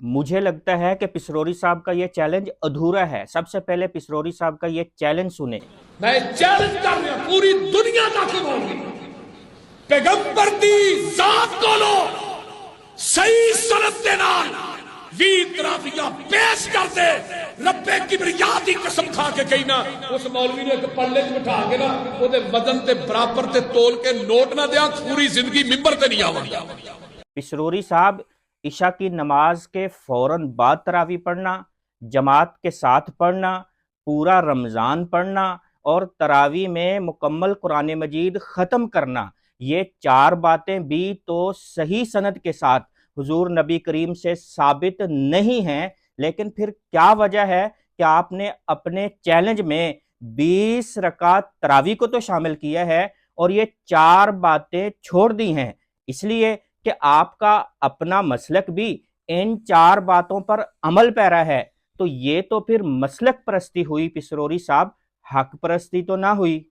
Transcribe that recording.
مجھے لگتا ہے کہ پسروری صاحب کا یہ چیلنج ادھورا ہے. سب سے پہلے پسروری صاحب کا یہ چیلنج سنیں. میں چیلنج کر رہا پوری دنیا تک بول رہی پیغمبر دی ذات کو لو صحیح سند دے نال وی اعترافیاں پیش کر دے رب کبریا دی قسم کھا کے کہنا اس مولوی نے ایک پلے چ بٹھا کے نا او دے وزن تے برابر تے تول کے نوٹ نہ دیاں پوری زندگی ممبر تے نہیں آوندا. پسروری صاحب عشاء کی نماز کے فوراً بعد تراویح پڑھنا، جماعت کے ساتھ پڑھنا، پورا رمضان پڑھنا اور تراویح میں مکمل قرآن مجید ختم کرنا، یہ 4 باتیں بھی تو صحیح سند کے ساتھ حضور نبی کریم سے ثابت نہیں ہیں. لیکن پھر کیا وجہ ہے کہ آپ نے اپنے چیلنج میں 20 رکعت تراویح کو تو شامل کیا ہے اور یہ 4 باتیں چھوڑ دی ہیں؟ اس لیے کہ آپ کا اپنا مسلک بھی ان 4 باتوں پر عمل پیرا ہے. تو یہ تو پھر مسلک پرستی ہوئی پسروری صاحب، حق پرستی تو نہ ہوئی.